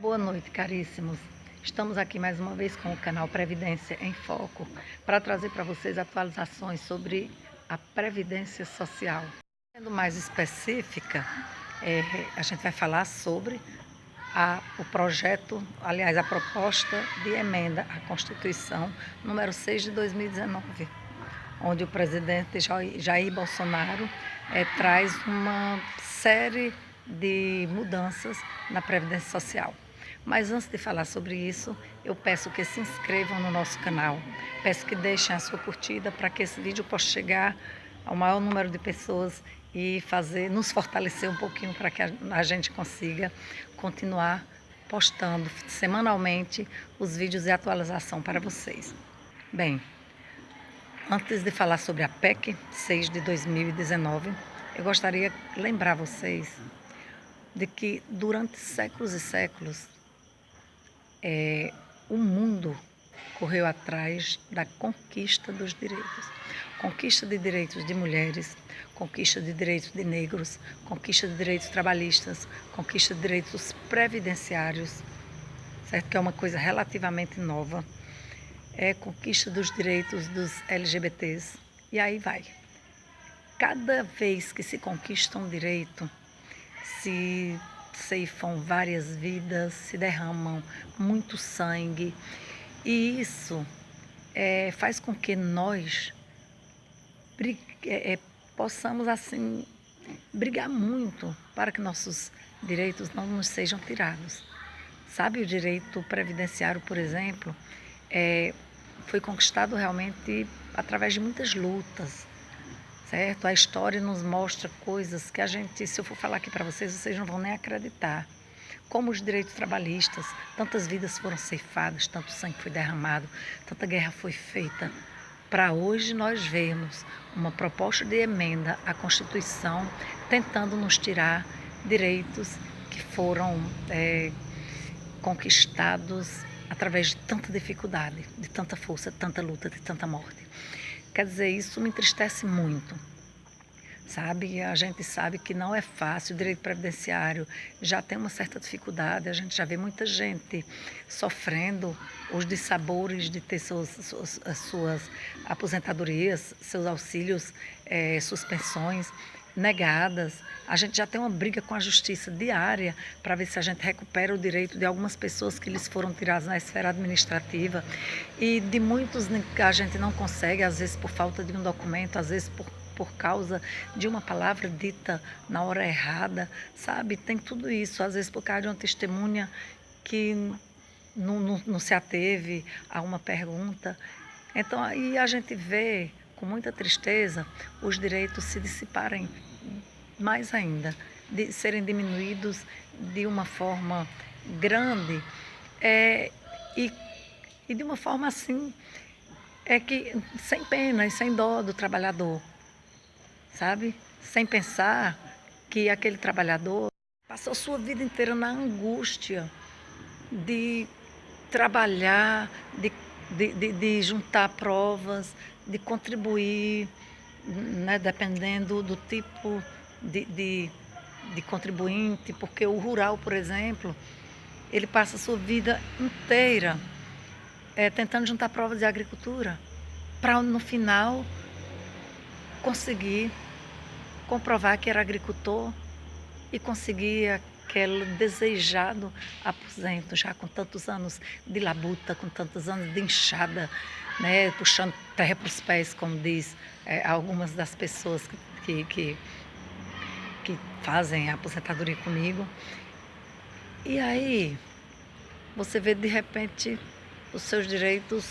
Boa noite, caríssimos. Estamos aqui mais uma vez com o canal Previdência em Foco para trazer para vocês atualizações sobre a Previdência Social. Sendo mais específica, a gente vai falar sobre o projeto, aliás, a proposta de emenda à Constituição número 6 de 2019, onde o presidente Jair Bolsonaro traz uma série de mudanças na Previdência Social. Mas antes de falar sobre isso, eu peço que se inscrevam no nosso canal, peço que deixem a sua curtida para que esse vídeo possa chegar ao maior número de pessoas e nos fortalecer um pouquinho para que a gente consiga continuar postando semanalmente os vídeos de atualização para vocês. Bem, antes de falar sobre a PEC 6 de 2019, eu gostaria de lembrar vocês de que durante séculos e séculos o mundo correu atrás da conquista dos direitos. Conquista de direitos de mulheres, conquista de direitos de negros, conquista de direitos trabalhistas, conquista de direitos previdenciários, certo? Que é uma coisa relativamente nova. Conquista dos direitos dos LGBTs, e aí vai. Cada vez que se conquista um direito, se ceifam várias vidas, se derramam muito sangue, e isso faz com que nós possamos assim brigar muito para que nossos direitos não nos sejam tirados. Sabe, o direito previdenciário, por exemplo, foi conquistado realmente através de muitas lutas, certo? A história nos mostra coisas que se eu for falar aqui para vocês não vão nem acreditar. Como os direitos trabalhistas, tantas vidas foram ceifadas, tanto sangue foi derramado, tanta guerra foi feita, para hoje nós vermos uma proposta de emenda à Constituição tentando nos tirar direitos que foram conquistados através de tanta dificuldade, de tanta força, de tanta luta, de tanta morte. Quer dizer, isso me entristece muito, sabe? A gente sabe que não é fácil, o direito previdenciário já tem uma certa dificuldade, a gente já vê muita gente sofrendo os dissabores de ter as suas aposentadorias, seus auxílios, suspensões negadas. A gente já tem uma briga com a justiça diária para ver se a gente recupera o direito de algumas pessoas que lhes foram tiradas na esfera administrativa, e de muitos que a gente não consegue, às vezes por falta de um documento, às vezes por causa de uma palavra dita na hora errada, sabe? Tem tudo isso, às vezes por causa de uma testemunha que não se ateve a uma pergunta. Então, aí a gente vê com muita tristeza os direitos se dissiparem mais ainda, de serem diminuídos de uma forma grande, e de uma forma assim, que sem pena e sem dó do trabalhador, sabe? Sem pensar que aquele trabalhador passou sua vida inteira na angústia de trabalhar, de juntar provas, de contribuir, né, dependendo do tipo de contribuinte, porque o rural, por exemplo, ele passa a sua vida inteira tentando juntar provas de agricultura, para no final conseguir comprovar que era agricultor e conseguir aquele desejado aposento, já com tantos anos de labuta, com tantos anos de enxada, né, puxando terra para os pés, como diz algumas das pessoas que fazem a aposentadoria comigo. E aí você vê de repente os seus direitos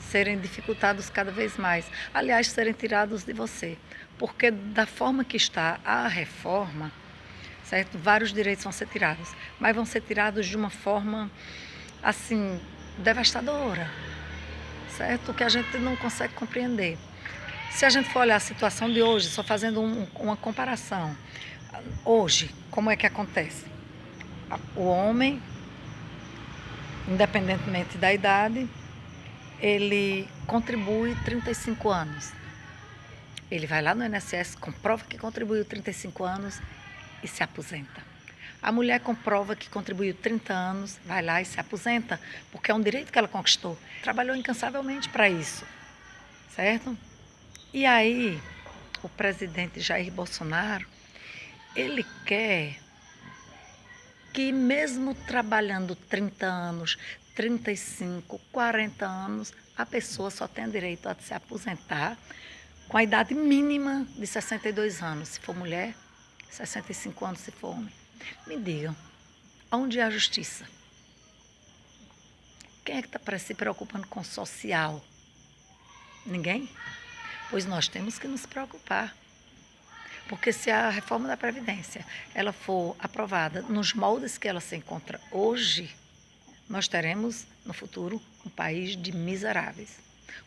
serem dificultados cada vez mais, aliás, serem tirados de você, porque da forma que está a reforma, certo? Vários direitos vão ser tirados, mas vão ser tirados de uma forma assim devastadora, certo? Que a gente não consegue compreender. Se a gente for olhar a situação de hoje, só fazendo uma comparação, hoje, como é que acontece? O homem, independentemente da idade, ele contribui 35 anos. Ele vai lá no INSS, comprova que contribuiu 35 anos e se aposenta. A mulher comprova que contribuiu 30 anos, vai lá e se aposenta, porque é um direito que ela conquistou. Trabalhou incansavelmente para isso, certo? E aí, o presidente Jair Bolsonaro, ele quer que mesmo trabalhando 30 anos, 35, 40 anos, a pessoa só tem direito a se aposentar com a idade mínima de 62 anos, se for mulher, 65 anos se for homem. Me digam, onde é a justiça? Quem é que está se preocupando com o social? Ninguém? Pois nós temos que nos preocupar. Porque se a reforma da Previdência ela for aprovada nos moldes que ela se encontra hoje, nós teremos no futuro um país de miseráveis.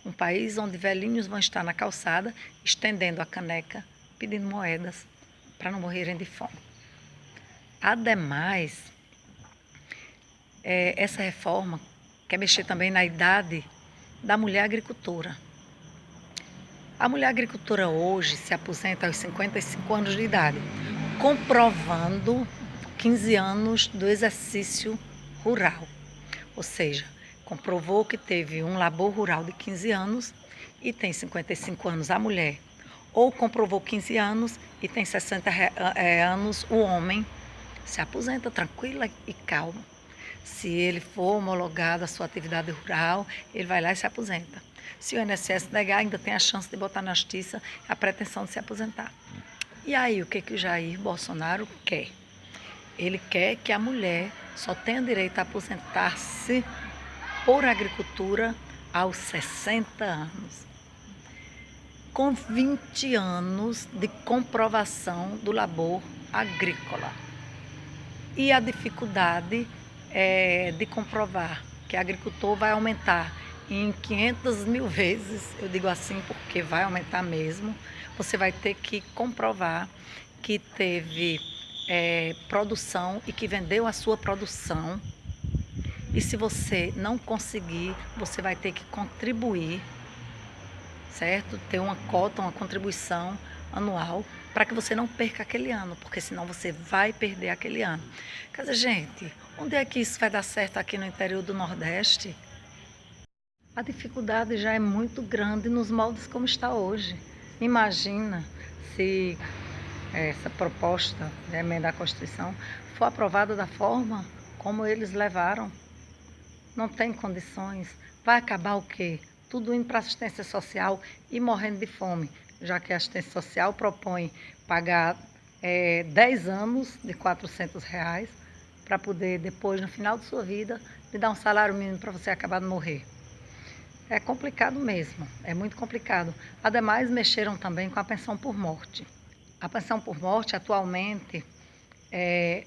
Um país onde velhinhos vão estar na calçada, estendendo a caneca, pedindo moedas para não morrerem de fome. Ademais, essa reforma quer mexer também na idade da mulher agricultora. A mulher agricultora hoje se aposenta aos 55 anos de idade, comprovando 15 anos do exercício rural. Ou seja, comprovou que teve um labor rural de 15 anos e tem 55 anos a mulher. Ou comprovou 15 anos e tem 60 anos o homem. Se aposenta tranquila e calma. Se ele for homologado a sua atividade rural, ele vai lá e se aposenta. Se o INSS negar, ainda tem a chance de botar na justiça a pretensão de se aposentar. E aí, o que o Jair Bolsonaro quer? Ele quer que a mulher só tenha direito a aposentar-se por agricultura aos 60 anos, com 20 anos de comprovação do labor agrícola. E a dificuldade de comprovar que o agricultor vai aumentar em 500 mil vezes, eu digo assim porque vai aumentar mesmo, você vai ter que comprovar que teve produção e que vendeu a sua produção. E se você não conseguir, você vai ter que contribuir, certo? Ter uma cota, uma contribuição anual para que você não perca aquele ano, porque senão você vai perder aquele ano. Quer dizer, gente, onde é que isso vai dar certo aqui no interior do Nordeste? A dificuldade já é muito grande nos moldes como está hoje. Imagina se essa proposta de emenda à Constituição for aprovada da forma como eles levaram. Não tem condições. Vai acabar o quê? Tudo indo para assistência social e morrendo de fome, já que a assistência social propõe pagar 10 anos de R$ 400 para poder, depois, no final de sua vida, lhe dar um salário mínimo para você acabar de morrer. É complicado mesmo, é muito complicado. Ademais, mexeram também com a pensão por morte. A pensão por morte, atualmente,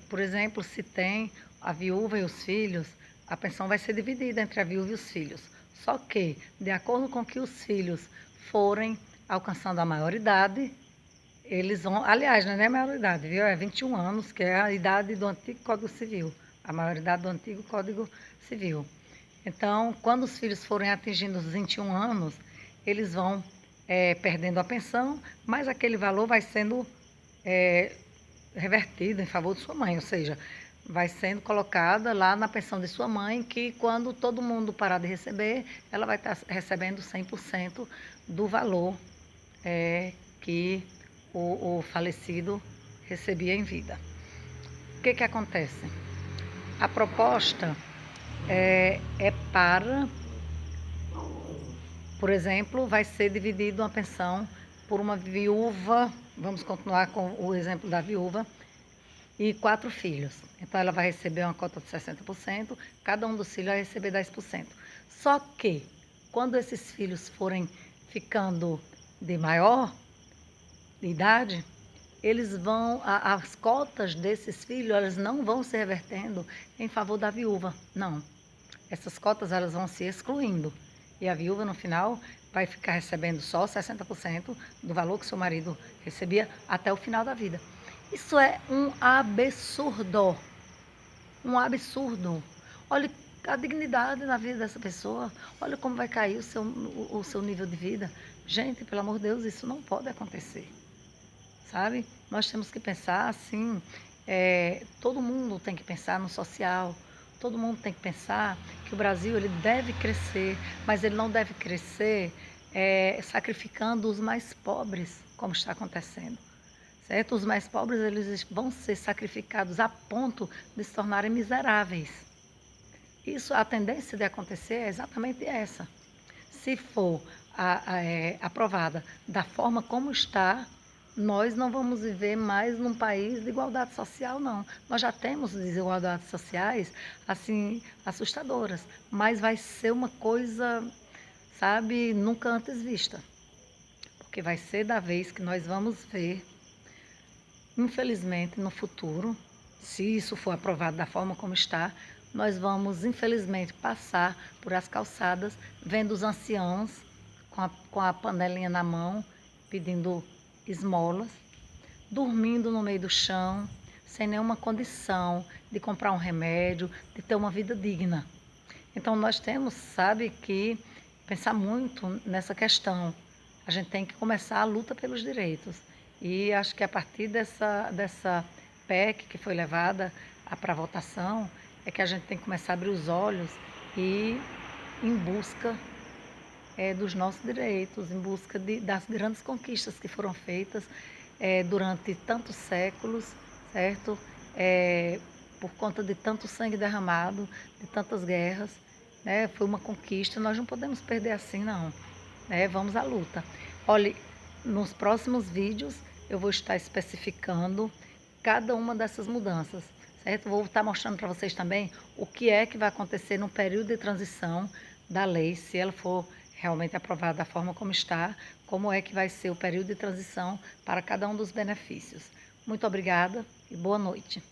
por exemplo, se tem a viúva e os filhos, a pensão vai ser dividida entre a viúva e os filhos. Só que, de acordo com que os filhos forem alcançando a maioridade, eles vão... Aliás, não é nem a maioridade, viu? É 21 anos, que é a idade do antigo Código Civil, a maioridade do antigo Código Civil. Então, quando os filhos forem atingindo os 21 anos, eles vão perdendo a pensão, mas aquele valor vai sendo revertido em favor de sua mãe, ou seja, vai sendo colocada lá na pensão de sua mãe, que quando todo mundo parar de receber, ela vai estar recebendo 100% do valor que o falecido recebia em vida. O que acontece? A proposta para, por exemplo, vai ser dividido uma pensão por uma viúva, vamos continuar com o exemplo da viúva, e 4 filhos. Então, ela vai receber uma cota de 60%, cada um dos filhos vai receber 10%. Só que, quando esses filhos forem ficando de maior idade, eles vão, as cotas desses filhos, elas não vão se revertendo em favor da viúva, não. Essas cotas elas vão se excluindo. E a viúva, no final, vai ficar recebendo só 60% do valor que seu marido recebia até o final da vida. Isso é um absurdo. Um absurdo. Olha a dignidade na vida dessa pessoa. Olha como vai cair o seu nível de vida. Gente, pelo amor de Deus, isso não pode acontecer. Sabe? Nós temos que pensar assim, todo mundo tem que pensar no social, todo mundo tem que pensar que o Brasil ele deve crescer, mas ele não deve crescer sacrificando os mais pobres, como está acontecendo. Certo? Os mais pobres eles vão ser sacrificados a ponto de se tornarem miseráveis. Isso, a tendência de acontecer é exatamente essa. Se for aprovada da forma como está, nós não vamos viver mais num país de igualdade social, não. Nós já temos desigualdades sociais, assim, assustadoras, mas vai ser uma coisa, sabe, nunca antes vista. Porque vai ser da vez que nós vamos ver, infelizmente, no futuro, se isso for aprovado da forma como está, nós vamos, infelizmente, passar por as calçadas, vendo os anciãos com a panelinha na mão, pedindo esmolas, dormindo no meio do chão, sem nenhuma condição de comprar um remédio, de ter uma vida digna. Então, nós temos, sabe, que pensar muito nessa questão. A gente tem que começar a luta pelos direitos. E acho que a partir dessa PEC que foi levada para votação, é que a gente tem que começar a abrir os olhos e ir em busca dos nossos direitos, em busca das grandes conquistas que foram feitas durante tantos séculos, certo? Por conta de tanto sangue derramado, de tantas guerras, né? Foi uma conquista, nós não podemos perder assim, não. Né? Vamos à luta. Olhe, nos próximos vídeos eu vou estar especificando cada uma dessas mudanças, certo? Vou estar mostrando para vocês também o que é que vai acontecer no período de transição da lei, se ela for realmente aprovada da forma como está, como é que vai ser o período de transição para cada um dos benefícios. Muito obrigada e boa noite.